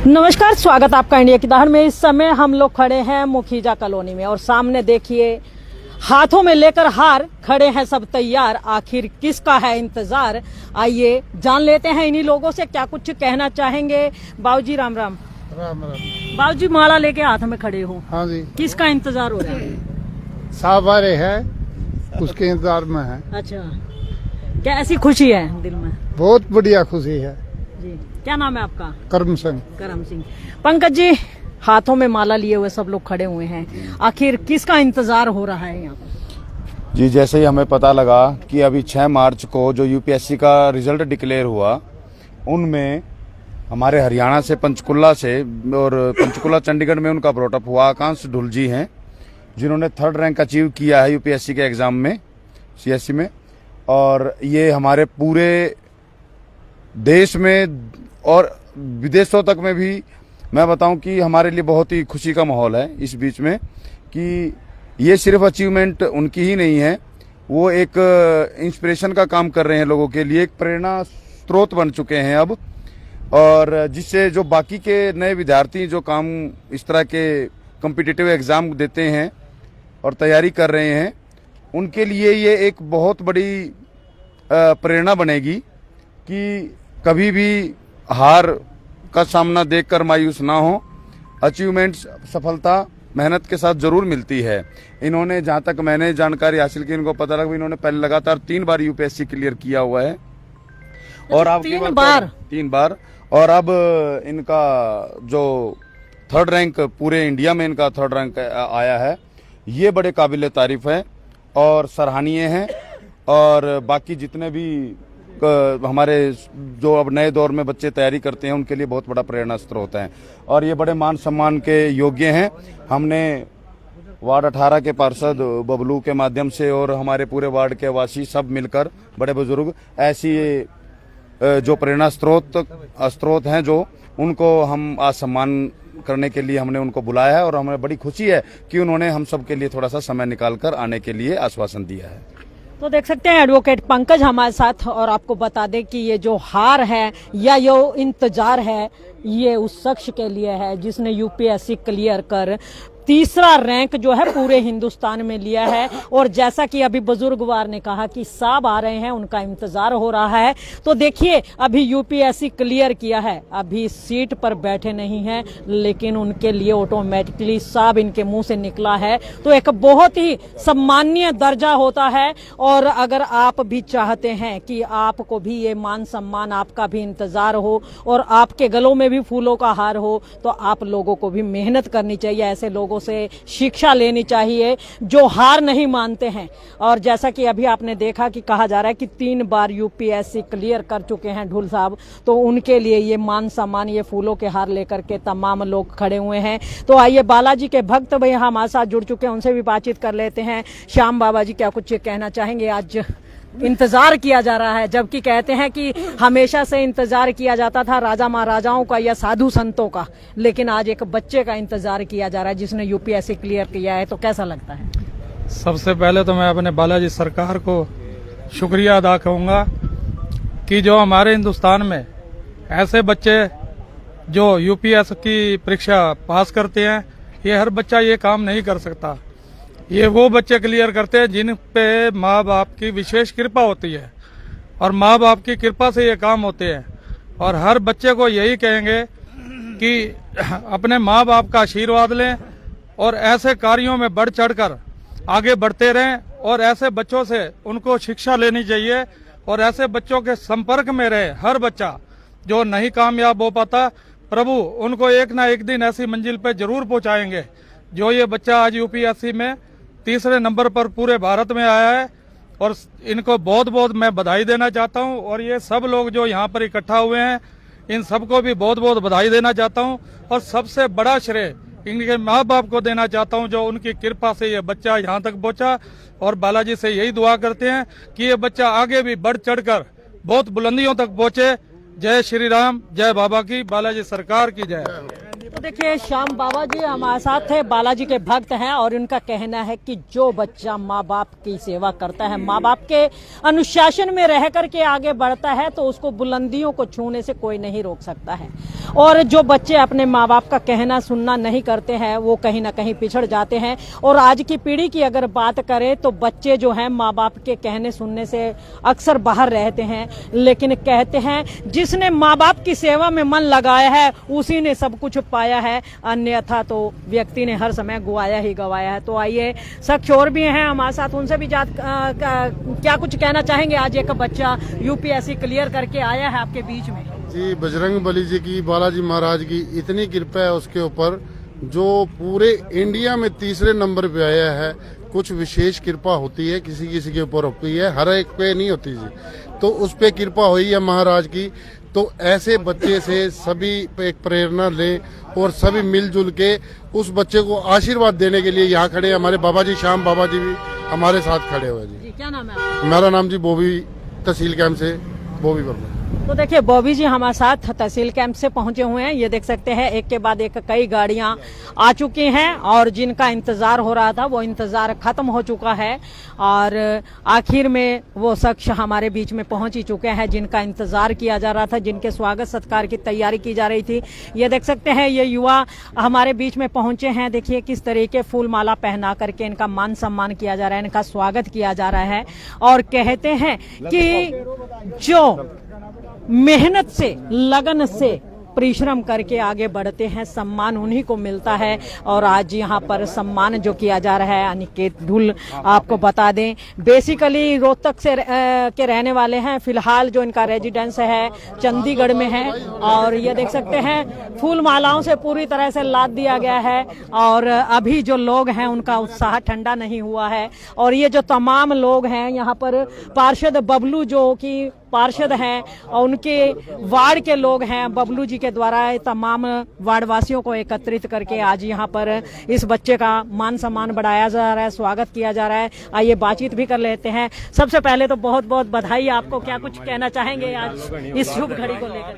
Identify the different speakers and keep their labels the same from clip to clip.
Speaker 1: नमस्कार, स्वागत आपका इंडिया की दहर में। इस समय हम लोग खड़े हैं मुखीजा कॉलोनी में और सामने देखिए हाथों में लेकर हार खड़े हैं सब तैयार। आखिर किसका है इंतजार, आइए जान लेते हैं इन्हीं लोगों से क्या कुछ कहना चाहेंगे। बाबूजी राम राम।
Speaker 2: राम राम।
Speaker 1: बाबूजी माला लेके हाथ में खड़े हो,
Speaker 2: हाँ जी।
Speaker 1: किसका इंतजार हो रहा है?
Speaker 2: साहब आ रहे हैं, उसके इंतजार में है।
Speaker 1: अच्छा, क्या ऐसी खुशी है दिल में?
Speaker 2: बहुत बढ़िया खुशी है
Speaker 1: जी। क्या नाम है आपका?
Speaker 2: करम सिंह।
Speaker 1: करम सिंह। पंकज जी, हाथों में माला लिए हुए सब लोग खड़े हुए हैं, आखिर किसका इंतजार हो रहा है यहाँ पर?
Speaker 3: जी, जैसे ही हमें पता लगा कि अभी 6 मार्च को जो यूपीएससी का रिजल्ट डिक्लेयर हुआ, उनमें हमारे हरियाणा से पंचकुला से और पंचकुला चंडीगढ़ में उनका ब्रॉटअप हुआ आकांश ढुल जी हैं, जिन्होंने 3rd रैंक अचीव किया है यूपीएससी के एग्जाम में, सीएससी में। और ये हमारे पूरे देश में और विदेशों तक में भी मैं बताऊं कि हमारे लिए बहुत ही खुशी का माहौल है इस बीच में, कि ये सिर्फ अचीवमेंट उनकी ही नहीं है, वो एक इंस्पिरेशन का काम कर रहे हैं लोगों के लिए, एक प्रेरणा स्रोत बन चुके हैं अब। और जिससे जो बाकी के नए विद्यार्थी जो काम इस तरह के कॉम्पिटिटिव एग्जाम देते हैं और तैयारी कर रहे हैं, उनके लिए ये एक बहुत बड़ी प्रेरणा बनेगी कि कभी भी हार का सामना देखकर मायूस ना हो। अचीवमेंट्स, सफलता मेहनत के साथ जरूर मिलती है। इन्होंने, जहां तक मैंने जानकारी हासिल की, इनको पता लगा, इन्होंने पहले लगातार 3 बार यूपीएससी क्लियर किया हुआ है। और अब 3 बार और अब इनका जो 3rd रैंक पूरे इंडिया में इनका 3rd रैंक आया है, ये बड़े काबिल तारीफ है और सराहनीय है। और बाकी जितने भी हमारे जो अब नए दौर में बच्चे तैयारी करते हैं, उनके लिए बहुत बड़ा प्रेरणा स्रोत है और ये बड़े मान सम्मान के योग्य हैं। हमने वार्ड 18 के पार्षद बबलू के माध्यम से और हमारे पूरे वार्ड के वासी सब मिलकर, बड़े बुजुर्ग, ऐसी जो प्रेरणा स्रोत हैं, जो उनको हम आज सम्मान करने के लिए हमने उनको बुलाया है। और हमें बड़ी खुशी है कि उन्होंने हम सब के लिए थोड़ा सा समय निकालकर आने के लिए आश्वासन दिया है।
Speaker 1: तो देख सकते हैं एडवोकेट पंकज हमारे साथ। और आपको बता दें कि ये जो हार है या ये इंतजार है, ये उस शख्स के लिए है जिसने यूपीएससी क्लियर कर 3रा रैंक जो है पूरे हिंदुस्तान में लिया है। और जैसा कि अभी बुजुर्गवार ने कहा कि साहब आ रहे हैं, उनका इंतजार हो रहा है। तो देखिए, अभी यूपीएससी क्लियर किया है, अभी सीट पर बैठे नहीं हैं, लेकिन उनके लिए ऑटोमेटिकली साहब इनके मुंह से निकला है। तो एक बहुत ही सम्मानीय दर्जा होता है। और अगर आप भी चाहते हैं कि आपको भी ये मान सम्मान, आपका भी इंतजार हो और आपके गलों में भी फूलों का हार हो, तो आप लोगों को भी मेहनत करनी चाहिए, ऐसे लोगों से शिक्षा लेनी चाहिए जो हार नहीं मानते हैं। और जैसा कि अभी आपने देखा कि कहा जा रहा है कि 3 बार यूपीएससी क्लियर कर चुके हैं ढुल साहब, तो उनके लिए ये मान सम्मान, ये फूलों के हार लेकर के तमाम लोग खड़े हुए हैं। तो आइए, बालाजी के भक्त भाई हमारे साथ जुड़ चुके हैं, उनसे भी बातचीत कर लेते हैं। श्याम बाबा जी, क्या कुछ कहना चाहेंगे? आज इंतजार किया जा रहा है, जबकि कहते हैं कि हमेशा से इंतजार किया जाता था राजा महाराजाओं का या साधु संतों का, लेकिन आज एक बच्चे का इंतजार किया जा रहा है जिसने यूपीएससी क्लियर किया है। तो कैसा लगता है?
Speaker 4: सबसे पहले तो मैं अपने बालाजी सरकार को शुक्रिया अदा करूंगा कि जो हमारे हिंदुस्तान में ऐसे बच्चे जो यूपीएससी की परीक्षा पास करते हैं, ये हर बच्चा ये काम नहीं कर सकता। ये वो बच्चे क्लियर करते हैं जिन पे माँ बाप की विशेष कृपा होती है, और माँ बाप की कृपा से ये काम होते हैं। और हर बच्चे को यही कहेंगे कि अपने माँ बाप का आशीर्वाद लें और ऐसे कार्यों में बढ़ चढ़कर आगे बढ़ते रहें, और ऐसे बच्चों से उनको शिक्षा लेनी चाहिए और ऐसे बच्चों के संपर्क में रहे। हर बच्चा जो नहीं कामयाब हो पाता, प्रभु उनको एक ना एक दिन ऐसी मंजिल पे जरूर पहुंचाएंगे। जो ये बच्चा आज यूपीएससी में 3रे नंबर पर पूरे भारत में आया है, और इनको बहुत बहुत मैं बधाई देना चाहता हूं। और ये सब लोग जो यहाँ पर इकट्ठा हुए हैं, इन सबको भी बहुत बहुत बधाई देना चाहता हूं। और सबसे बड़ा श्रेय इनके माँ बाप को देना चाहता हूं, जो उनकी कृपा से ये बच्चा यहाँ तक पहुंचा। और बालाजी से यही दुआ करते हैं कि ये बच्चा आगे भी बढ़ चढ़कर बहुत बुलंदियों तक पहुंचे। जय श्री राम, जय बाबा की, बालाजी सरकार की जय।
Speaker 1: तो देखिए श्याम बाबा जी हमारे साथ थे, बालाजी के भक्त हैं और उनका कहना है कि जो बच्चा माँ बाप की सेवा करता है, माँ बाप के अनुशासन में रह करके आगे बढ़ता है तो उसको बुलंदियों को छूने से कोई नहीं रोक सकता है। और जो बच्चे अपने माँ बाप का कहना सुनना नहीं करते हैं वो कहीं ना कहीं पिछड़ जाते हैं। और आज की पीढ़ी की अगर बात करें तो बच्चे जो हैं माँ बाप के कहने सुनने से अक्सर बाहर रहते हैं, लेकिन कहते हैं जिसने माँ बाप की सेवा में मन लगाया है उसी ने सब कुछ पाया है, अन्यथा तो व्यक्ति ने हर समय गवाया ही गवाया है। तो आइए शख्स और भी हैं हमारे साथ, उनसे भी क्या कुछ कहना चाहेंगे। आज एक बच्चा यूपीएससी क्लियर करके आया है आपके बीच में।
Speaker 2: जी, बजरंग बली जी की, बालाजी महाराज की इतनी कृपा है उसके ऊपर, जो पूरे इंडिया में तीसरे नंबर पे आया है। कुछ विशेष कृपा होती है, किसी किसी के ऊपर होती है, हर एक पे नहीं होती जी। तो उस पे कृपा हुई है महाराज की। तो ऐसे बच्चे से सभी एक प्रेरणा लें और सभी मिलजुल के उस बच्चे को आशीर्वाद देने के लिए यहाँ खड़े। हमारे बाबा जी, श्याम बाबा जी भी हमारे साथ खड़े हुए जी।
Speaker 1: क्या नाम है आपका?
Speaker 2: मेरा नाम जी बॉबी, तहसील कैंप से बॉबी वर्मा।
Speaker 1: तो देखिए बॉबी जी हमारे साथ तहसील कैंप से पहुंचे हुए हैं। ये देख सकते हैं एक के बाद एक कई गाड़ियां आ चुकी हैं और जिनका इंतजार हो रहा था वो इंतजार खत्म हो चुका है और आखिर में वो शख्स हमारे बीच में पहुंच ही चुके हैं जिनका इंतजार किया जा रहा था, जिनके स्वागत सत्कार की तैयारी की जा रही थी। ये देख सकते हैं ये युवा हमारे बीच में पहुंचे हैं। देखिए किस तरीके फूल माला पहना करके इनका मान सम्मान किया जा रहा है, इनका स्वागत किया जा रहा है। और कहते हैं कि जो मेहनत से, लगन से, परिश्रम करके आगे बढ़ते हैं सम्मान उन्हीं को मिलता है। और आज यहाँ पर सम्मान जो किया जा रहा है अनिकेत ढुल, आपको बता दें बेसिकली रोहतक से के रहने वाले हैं। फिलहाल जो इनका रेजिडेंस है चंडीगढ़ में है और ये देख सकते हैं फूल मालाओं से पूरी तरह से लाद दिया गया है और अभी जो लोग हैं उनका उत्साह ठंडा नहीं हुआ है। और ये जो तमाम लोग हैं यहाँ पर, पार्षद बबलू जो कि पार्षद हैं और उनके वार्ड के लोग हैं, बबलू जी के द्वारा तमाम वार्ड वासियों को एकत्रित करके आज यहाँ पर इस बच्चे का मान सम्मान बढ़ाया जा रहा है, स्वागत किया जा रहा है। आइए बातचीत भी कर लेते हैं। सबसे पहले तो बहुत बहुत बधाई आपको, क्या कुछ कहना चाहेंगे आज इस शुभ घड़ी को लेकर?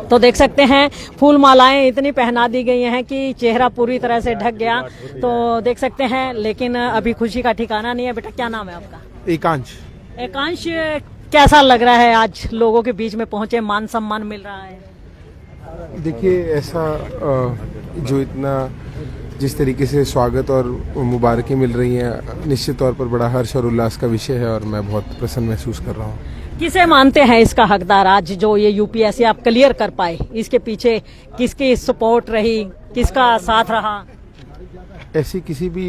Speaker 1: तो देख सकते हैं फूल मालाएं इतनी पहना दी गई हैं कि चेहरा पूरी तरह से ढक गया, तो देख सकते हैं। लेकिन अभी खुशी का ठिकाना नहीं है। बेटा क्या नाम है आपका?
Speaker 5: एकांश।
Speaker 1: एकांश, कैसा लग रहा है आज लोगों के बीच में पहुंचे, मान सम्मान मिल रहा है?
Speaker 5: देखिए ऐसा जो इतना जिस तरीके से स्वागत और मुबारकें मिल रही हैं, निश्चित तौर पर बड़ा हर्ष और उल्लास का विषय है और मैं बहुत प्रसन्न महसूस कर रहा हूँ।
Speaker 1: किसे मानते हैं इसका हकदार आज जो ये यूपीएससी आप क्लियर कर पाए? इसके पीछे किसकी सपोर्ट रही, किसका साथ रहा?
Speaker 5: ऐसी किसी भी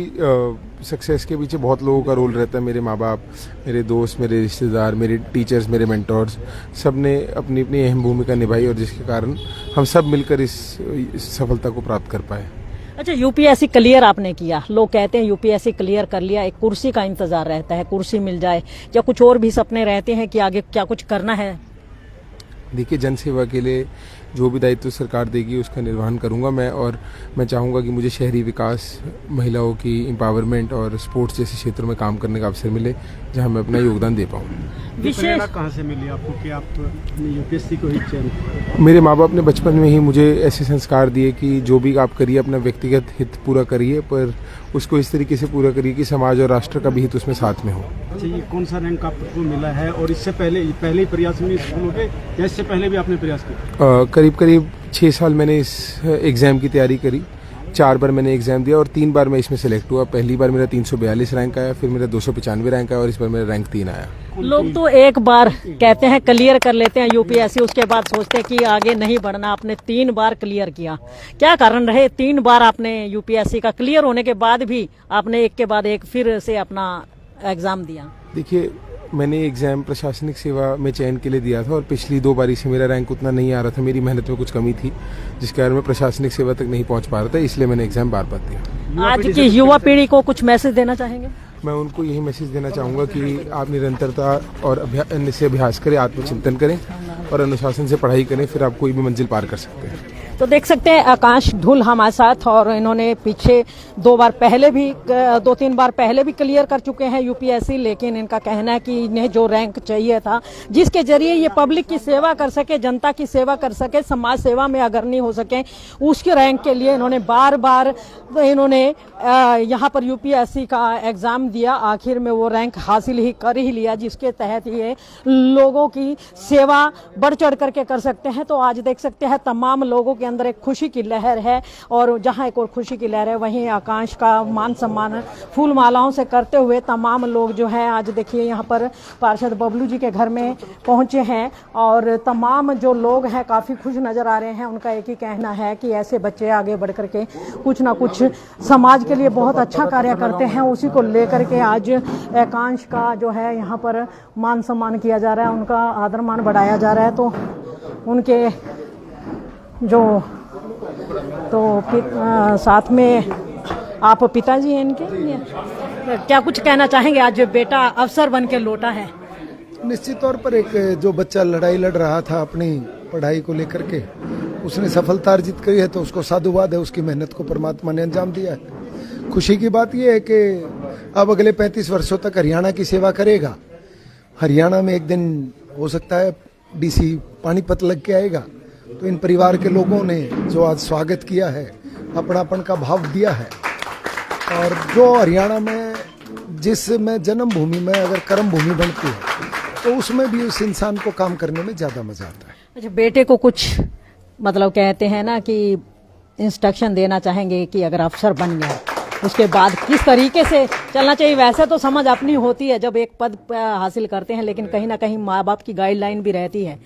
Speaker 5: सक्सेस के पीछे बहुत लोगों का रोल रहता है। मेरे माँ बाप, मेरे दोस्त, मेरे रिश्तेदार, मेरे टीचर्स, मेरे मेंटोर्स, सब ने अपनी अपनी अहम भूमिका निभाई और जिसके कारण हम सब मिलकर इस सफलता को प्राप्त कर पाए।
Speaker 1: अच्छा, यूपीएससी क्लियर आपने किया, लोग कहते हैं यूपीएससी क्लियर कर लिया, एक कुर्सी का इंतजार रहता है, कुर्सी मिल जाए, क्या कुछ और भी सपने रहते हैं कि आगे क्या कुछ करना है?
Speaker 5: देखिए जनसेवा के लिए जो भी दायित्व सरकार देगी उसका निर्वहन करूंगा मैं, और मैं चाहूंगा कि मुझे शहरी विकास, महिलाओं की एम्पावरमेंट और स्पोर्ट्स जैसे क्षेत्रों में काम करने का अवसर मिले जहां मैं अपना योगदान दे पाऊँ।
Speaker 6: प्रेरणा कहाँ से मिली आपको कि आप यूपीएससी को ही चयन?
Speaker 5: मेरे माँ बाप ने बचपन में ही मुझे ऐसे संस्कार दिए कि जो भी आप करिए अपना व्यक्तिगत हित पूरा करिए, पर उसको इस तरीके से पूरा करिए कि समाज और राष्ट्र का भी हित उसमें साथ में हो।
Speaker 6: अच्छा, ये कौन सा रैंक आपको मिला है और इससे पहले ही प्रयास में सफल हो गए या इससे पहले भी आपने प्रयास किया?
Speaker 5: करीब 6 साल मैंने इस एग्ज़ाम की तैयारी करी, 4 बार मैंने एग्जाम दिया और 3 बार मैं इसमें सेलेक्ट हुआ। पहली बार मेरा 342 रैंक आया, फिर मेरा 295 रैंक आया और इस बार मेरा रैंक 3 आया।
Speaker 1: लोग तो एक बार कहते हैं क्लियर कर लेते हैं यूपीएससी, उसके बाद सोचते हैं कि आगे नहीं बढ़ना। आपने 3 बार क्लियर किया, क्या कारण रहे? 3 बार आपने यूपीएससी का क्लियर होने के बाद भी आपने एक के बाद एक फिर से अपना एग्जाम दिया?
Speaker 5: देखिए मैंने एग्जाम प्रशासनिक सेवा में चयन के लिए दिया था और पिछली 2 बारी से मेरा रैंक उतना नहीं आ रहा था, मेरी मेहनत में कुछ कमी थी जिसके कारण मैं प्रशासनिक सेवा तक नहीं पहुंच पा रहा था, इसलिए मैंने एग्जाम बार दिया।
Speaker 1: आज की युवा पीढ़ी को कुछ मैसेज देना चाहेंगे?
Speaker 5: मैं उनको यही मैसेज देना चाहूँगा कि आप निरंतरता और अभ्यास करें, आत्मचिंतन करें और अनुशासन से पढ़ाई करें, फिर आप कोई भी मंजिल पार कर सकते हैं।
Speaker 1: तो देख सकते हैं आकाश ढुल हमारे साथ, और इन्होंने पीछे 2-3 बार पहले भी क्लियर कर चुके हैं यूपीएससी, लेकिन इनका कहना है कि इन्हें जो रैंक चाहिए था जिसके जरिए ये पब्लिक की सेवा कर सके, जनता की सेवा कर सके, समाज सेवा में अग्रणी हो सके, उसके रैंक के लिए इन्होंने बार बार यहाँ पर यूपीएससी का एग्जाम दिया। आखिर में वो रैंक हासिल ही कर ही लिया, जिसके तहत ये लोगों की सेवा बढ़ चढ़ करके कर सकते हैं। तो आज देख सकते हैं तमाम लोगों के अंदर एक खुशी की लहर है, और जहां एक और खुशी की लहर है वहीं आकाश का मान सम्मान फूल मालाओं से करते हुए तमाम लोग जो है आज देखिए यहाँ पर पार्षद बबलू जी के घर में पहुंचे हैं, और तमाम जो लोग हैं काफ़ी खुश नज़र आ रहे हैं। उनका एक ही कहना है कि ऐसे बच्चे आगे बढ़ करके कुछ ना कुछ समाज के लिए बहुत अच्छा कार्य करते हैं, उसी को लेकर के आज आकांश का जो है यहाँ पर मान सम्मान किया जा रहा है, उनका आदर मान बढ़ाया जा रहा है। तो उनके जो साथ में आप पिताजी हैं इनके, क्या कुछ कहना चाहेंगे? आज बेटा अफसर बन के लौटा है।
Speaker 7: निश्चित तौर पर एक जो बच्चा लड़ाई लड़ रहा था अपनी पढ़ाई को लेकर के, उसने सफलता अर्जित करी है, तो उसको साधुवाद है, उसकी मेहनत को परमात्मा ने अंजाम दिया है। खुशी की बात यह है कि अब अगले 35 वर्षों तक हरियाणा की सेवा करेगा। हरियाणा में एक दिन हो सकता है डीसी पानीपत लग के आएगा। तो इन परिवार के लोगों ने जो आज स्वागत किया है, अपनापन का भाव दिया है, और जो हरियाणा में जिसमें जन्म भूमि में अगर कर्म भूमि बनती है तो उसमें भी उस इंसान को काम करने में ज़्यादा मजा आता है।
Speaker 1: अच्छा, बेटे को कुछ मतलब कहते हैं ना कि इंस्ट्रक्शन देना चाहेंगे कि अगर अफसर बन गया उसके बाद किस तरीके से चलना चाहिए? वैसे तो समझ अपनी होती है जब एक पद हासिल करते हैं, लेकिन कहीं ना कहीं माँ बाप की गाइडलाइन भी रहती है।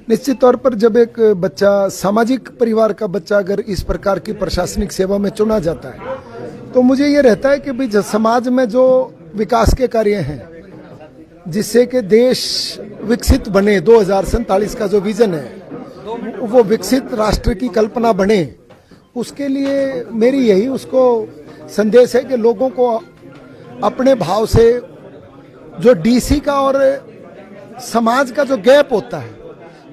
Speaker 7: निश्चित तौर पर जब एक बच्चा सामाजिक परिवार का बच्चा अगर इस प्रकार की प्रशासनिक सेवा में चुना जाता है, तो मुझे ये रहता है कि भाई समाज में जो विकास के कार्य हैं जिससे कि देश विकसित बने, 2047 का जो विजन है वो विकसित राष्ट्र की कल्पना बने, उसके लिए मेरी यही उसको संदेश है कि लोगों को अपने भाव से जो डीसी का और समाज का जो गैप होता है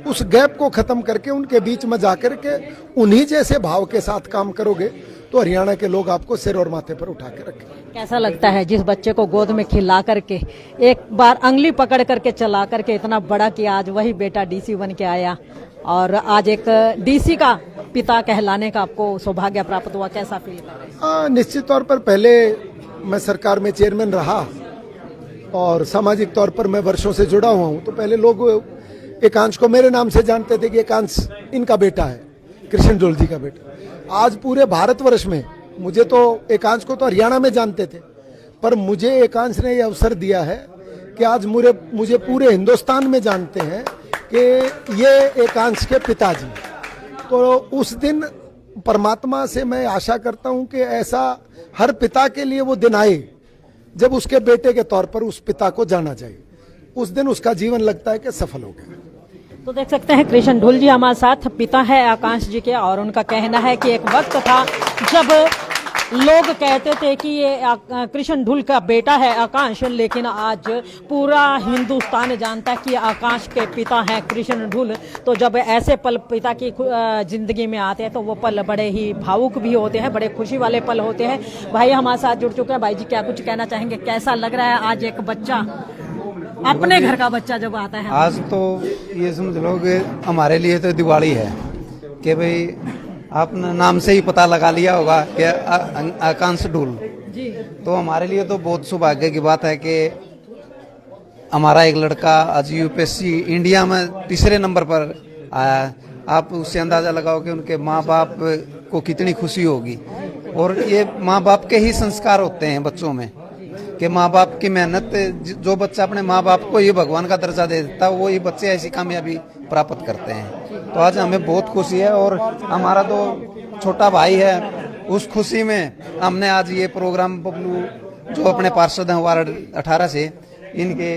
Speaker 7: उस गैप को खत्म करके उनके बीच में जाकर के उन्हीं जैसे भाव के साथ काम करोगे तो हरियाणा के लोग आपको सिर और माथे पर उठा के रखेंगे।
Speaker 1: कैसा लगता है जिस बच्चे को गोद में खिला करके एक बार अंगली पकड़ करके चला करके इतना बड़ा किया, आज वही बेटा डीसी बन के आया और आज एक डीसी का पिता कहलाने का आपको सौभाग्य प्राप्त हुआ, कैसा फील कर रहे हैं?
Speaker 7: निश्चित तौर पर पहले मैं सरकार में चेयरमैन रहा और सामाजिक तौर पर मैं वर्षों से जुड़ा हुआ हूँ। तो पहले लोग एकांश को मेरे नाम से जानते थे कि एकांश इनका बेटा है, कृष्ण ढुल जी का बेटा। आज पूरे भारतवर्ष में, मुझे तो एकांश को तो हरियाणा में जानते थे, पर मुझे एकांश ने यह अवसर दिया है कि आज मुझे पूरे हिंदुस्तान में जानते हैं कि ये एकांश के पिताजी। तो उस दिन परमात्मा से मैं आशा करता हूं कि ऐसा हर पिता के लिए वो दिन आए जब उसके बेटे के तौर पर उस पिता को जाना जाए। उस दिन उसका जीवन लगता है कि सफल हो गया।
Speaker 1: तो देख सकते हैं कृष्ण ढुल जी हमारे साथ, पिता है आकाश जी के, और उनका कहना है कि एक वक्त था जब लोग कहते थे कि ये कृष्ण ढुल का बेटा है आकाश, लेकिन आज पूरा हिंदुस्तान जानता है कि आकाश के पिता हैं कृष्ण ढुल। तो जब ऐसे पल पिता की जिंदगी में आते हैं तो वो पल बड़े ही भावुक भी होते हैं, बड़े खुशी वाले पल होते हैं। भाई हमारे साथ जुड़ चुके हैं। भाई जी, क्या कुछ कहना चाहेंगे? कैसा लग रहा है आज एक बच्चा, अपने घर का बच्चा जब आता है?
Speaker 8: आज तो ये समझ लो कि हमारे लिए तो दिवाली है कि भाई आपने नाम से ही पता लगा लिया होगा कि आकांश ढुल जी। तो हमारे लिए तो बहुत सौभाग्य की बात है कि हमारा एक लड़का आज यूपीएससी इंडिया में तीसरे नंबर पर आया। आप उससे अंदाजा लगाओ कि उनके माँ बाप को कितनी खुशी होगी। और ये माँ बाप के ही संस्कार होते हैं बच्चों में कि माँ बाप की मेहनत, जो बच्चा अपने माँ बाप को ये भगवान का दर्जा दे देता है वो ये बच्चे ऐसी कामयाबी प्राप्त करते हैं। तो आज हमें बहुत खुशी है और हमारा तो छोटा भाई है, उस खुशी में हमने आज ये प्रोग्राम बबलू जो अपने पार्षद हैं वार्ड 18 से, इनके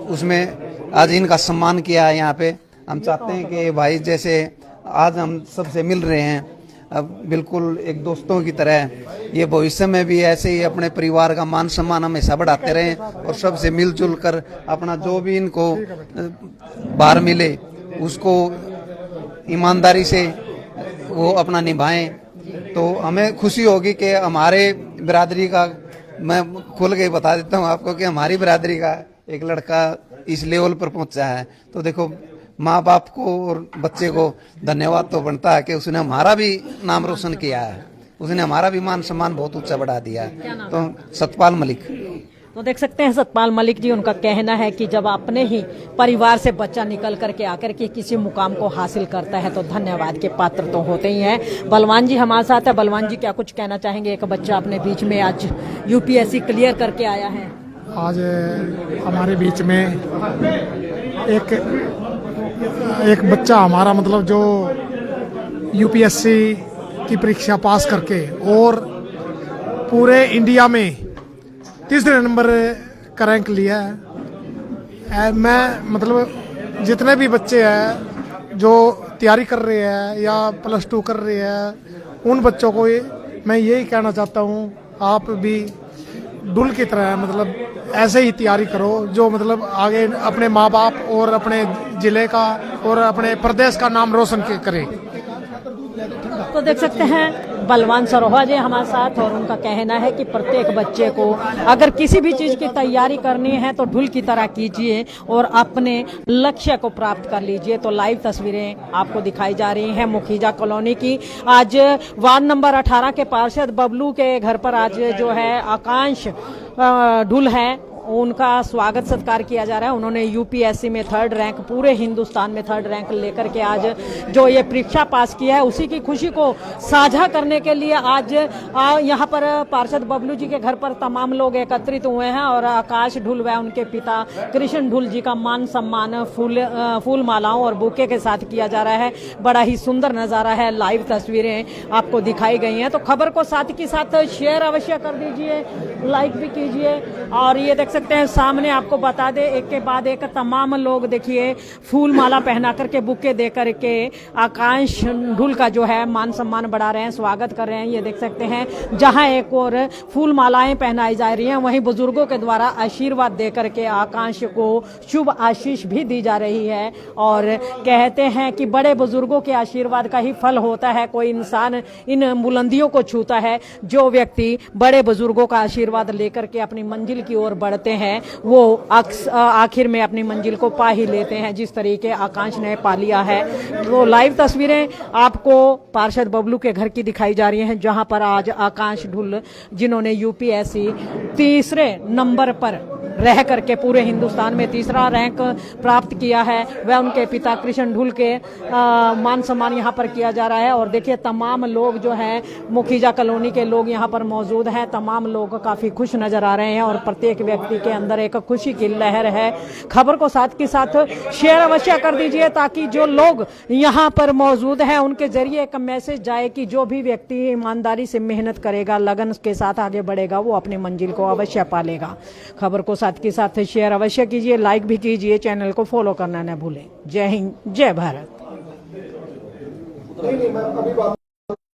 Speaker 8: उसमें आज इनका सम्मान किया है। यहाँ पे हम चाहते हैं कि भाई जैसे आज हम सबसे मिल रहे हैं अब बिल्कुल एक दोस्तों की तरह, ये भविष्य में भी ऐसे ही अपने परिवार का मान सम्मान हमेशा बढ़ाते रहें और सबसे मिलजुल कर अपना जो भी इनको बार मिले उसको ईमानदारी से वो अपना निभाएं, तो हमें खुशी होगी कि हमारे बिरादरी का, मैं खुल के बता देता हूँ आपको कि हमारी बिरादरी का एक लड़का इस लेवल पर पहुंचा है। तो देखो, माँ बाप को और बच्चे को धन्यवाद तो बनता है कि उसने हमारा भी नाम रोशन किया है, उसने हमारा भी मान सम्मान बहुत ऊंचा बढ़ा दिया है। तो सतपाल मलिक।
Speaker 1: तो देख सकते हैं सतपाल मलिक जी, उनका कहना है कि जब अपने ही परिवार से बच्चा निकल करके आकर के किसी मुकाम को हासिल करता है तो धन्यवाद के पात्र तो होते ही हैं। बलवान जी हमारे साथ है। बलवान जी, क्या कुछ कहना चाहेंगे? एक बच्चा अपने बीच में आज यूपीएससी क्लियर करके आया है।
Speaker 9: आज हमारे बीच में एक बच्चा हमारा, मतलब जो यूपीएससी की परीक्षा पास करके और पूरे इंडिया में तीसरे नंबर का रैंक लिया है। मैं मतलब जितने भी बच्चे हैं जो तैयारी कर रहे हैं या +2 कर रहे हैं, उन बच्चों को मैं यही कहना चाहता हूँ, आप भी डुल की तरह मतलब ऐसे ही तैयारी करो जो मतलब आगे अपने माँ बाप और अपने जिले का और अपने प्रदेश का नाम रोशन करे।
Speaker 1: तो देख सकते हैं बलवान सरोहा जी हमारे साथ, और उनका कहना है कि प्रत्येक बच्चे को अगर किसी भी चीज की तैयारी करनी है तो ढुल की तरह कीजिए और अपने लक्ष्य को प्राप्त कर लीजिए। तो लाइव तस्वीरें आपको दिखाई जा रही हैं मुखीजा कॉलोनी की। आज वार्ड नंबर 18 के पार्षद बबलू के घर पर आज जो है आकांश ढुल है, उनका स्वागत सत्कार किया जा रहा है। उन्होंने यूपीएससी में 3rd रैंक, पूरे हिंदुस्तान में 3rd रैंक लेकर के आज जो ये परीक्षा पास किया है, उसी की खुशी को साझा करने के लिए आज यहाँ पर पार्षद बबलू जी के घर पर तमाम लोग एकत्रित हुए हैं और आकाश ढुल व उनके पिता कृष्ण ढुल जी का मान सम्मान फूल मालाओं और बुके के साथ किया जा रहा है। बड़ा ही सुंदर नजारा है। लाइव तस्वीरें आपको दिखाई गई हैं, तो खबर को साथ के साथ शेयर अवश्य कर दीजिए, लाइक भी कीजिए। और ये देख सकते हैं सामने, आपको बता दे एक के बाद एक तमाम लोग देखिए फूल माला पहना करके बुके दे करके आकांश ढुल का जो है मान सम्मान बढ़ा रहे हैं, स्वागत कर रहे हैं। ये देख सकते हैं जहां एक और फूल मालाएं पहनाई जा रही हैं, वहीं बुजुर्गों के द्वारा आशीर्वाद दे करके आकांश को शुभ आशीष भी दी जा रही है। और कहते हैं कि बड़े बुजुर्गों के आशीर्वाद का ही फल होता है, कोई इंसान इन बुलंदियों को छूता है। जो व्यक्ति बड़े बुजुर्गों का आशीर्वाद लेकर के अपनी मंजिल की ओर बढ़ते हैं वो आखिर में अपनी मंजिल को पा ही लेते हैं, जिस तरीके आकांश ने पा लिया है। तो लाइव तस्वीरें आपको पार्षद बबलू के घर की दिखाई जा रही हैं, जहां पर आज आकांश ढुल, जिन्होंने यूपीएससी 3रे नंबर पर रह करके पूरे हिंदुस्तान में 3रा रैंक प्राप्त किया है, वह उनके पिता कृष्ण ढुल के मान सम्मान यहाँ पर किया जा रहा है। और देखिए तमाम लोग जो है मुखीजा कॉलोनी के लोग यहाँ पर मौजूद हैं, तमाम लोग काफी खुश नजर आ रहे हैं और प्रत्येक व्यक्ति के अंदर एक खुशी की लहर है। खबर को साथ के साथ शेयर अवश्य कर दीजिए ताकि जो लोग यहाँ पर मौजूद हैं उनके जरिए एक मैसेज जाए कि जो भी व्यक्ति ईमानदारी से मेहनत करेगा, लगन के साथ आगे बढ़ेगा, वो अपनी मंजिल को अवश्य पालेगा। खबर को साथ के साथ शेयर अवश्य कीजिए, लाइक भी कीजिए, चैनल को फॉलो करना न भूलें। जय हिंद, जय भारत।